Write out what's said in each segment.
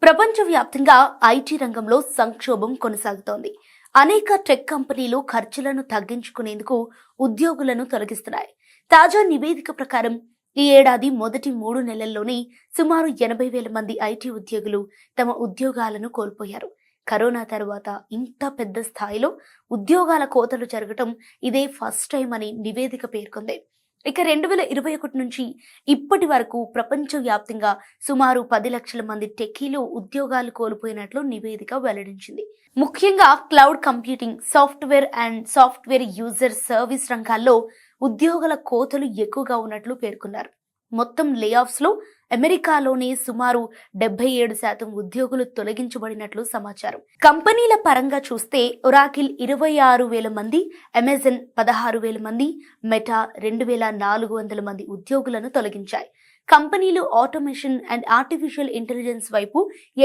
ప్రపంచవ్యాప్తంగా ఐటీ రంగంలో సంక్షోభం కొనసాగుతోంది. అనేక టెక్ కంపెనీలు ఖర్చులను తగ్గించుకునేందుకు ఉద్యోగులను తొలగిస్తున్నాయి. తాజా నివేదిక ప్రకారం ఈ ఏడాది మొదటి 3 నెలల్లోనే సుమారు 80,000 మంది ఐటీ ఉద్యోగులు తమ ఉద్యోగాలను కోల్పోయారు. కరోనా తర్వాత ఇంత పెద్ద స్థాయిలో ఉద్యోగాల కోతలు జరగటం ఇదే ఫస్ట్ టైం అని నివేదిక పేర్కొంది. ఇక 2021 నుంచి ఇప్పటి వరకు ప్రపంచవ్యాప్తంగా సుమారు 10 లక్షల మంది టెక్కీలు ఉద్యోగాలు కోల్పోయినట్లు నివేదిక వెల్లడించింది. ముఖ్యంగా cloud computing, software and software user service రంగాల్లో ఉద్యోగుల కోతలు ఎక్కువగా ఉన్నట్లు పేర్కొన్నారు. మొత్తం లేఆఫ్స్ లో అమెరికాలోనే సుమారు 77% ఉద్యోగులు తొలగించబడినట్లు సమాచారం. కంపెనీల పరంగా చూస్తే ఒరాకిల్ 26,000 మంది, అమెజాన్ 16,000 మంది, మెటా 2,400 మంది ఉద్యోగులను తొలగించాయి. కంపెనీలు ఆటోమేషన్ అండ్ ఆర్టిఫిషియల్ ఇంటెలిజెన్స్ వైపు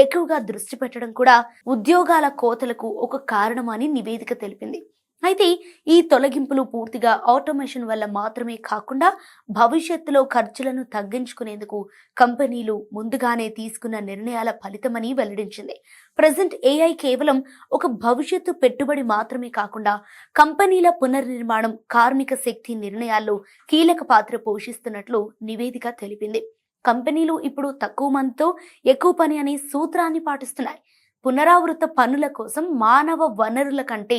ఎక్కువగా దృష్టి పెట్టడం కూడా ఉద్యోగాల కోతలకు ఒక కారణమని నివేదిక తెలిపింది. అయితే ఈ తొలగింపులు పూర్తిగా ఆటోమేషన్ వల్ల మాత్రమే కాకుండా భవిష్యత్తులో ఖర్చులను తగ్గించుకునేందుకు కంపెనీలు ముందుగానే తీసుకున్న నిర్ణయాల ఫలితమని వెల్లడించింది. ప్రజెంట్ ఏఐ కేవలం ఒక భవిష్యత్తు పెట్టుబడి మాత్రమే కాకుండా కంపెనీల పునర్నిర్మాణం, కార్మిక శక్తి నిర్ణయాల్లో కీలక పాత్ర పోషిస్తున్నట్లు నివేదిక తెలిపింది. కంపెనీలు ఇప్పుడు తక్కువ మందితో ఎక్కువ పని అనే సూత్రాన్ని పాటిస్తున్నాయి. పునరావృత పనుల కోసం మానవ వనరుల కంటే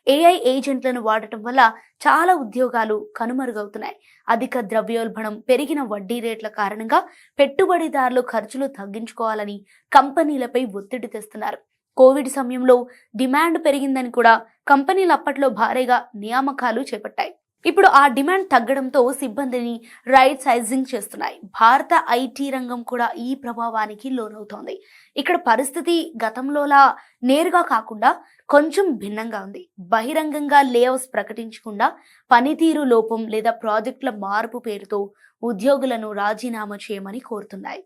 ఏఐ ఏజెంట్లను వాడటం వల్ల చాలా ఉద్యోగాలు కనుమరుగవుతున్నాయి. అధిక ద్రవ్యోల్బణం, పెరిగిన వడ్డీ రేట్ల కారణంగా పెట్టుబడిదారులు ఖర్చులు తగ్గించుకోవాలని కంపెనీలపై ఒత్తిడి తెస్తున్నారు. కోవిడ్ సమయంలో డిమాండ్ పెరిగిందని కూడా కంపెనీలు అప్పట్లో భారీగా నియామకాలు చేపట్టాయి. ఇప్పుడు ఆ డిమాండ్ తగ్గడంతో సిబ్బందిని రైట్ సైజింగ్ చేస్తున్నాయి. భారత ఐటీ రంగం కూడా ఈ ప్రభావానికి లోనవుతోంది. ఇక్కడ పరిస్థితి గతంలోలా నేరుగా కాకుండా కొంచెం భిన్నంగా ఉంది. బహిరంగంగా లేఆఫ్స్ ప్రకటించకుండా పనితీరు లోపం లేదా ప్రాజెక్టుల మార్పు పేరుతో ఉద్యోగులను రాజీనామా చేయమని కోరుతున్నాయి.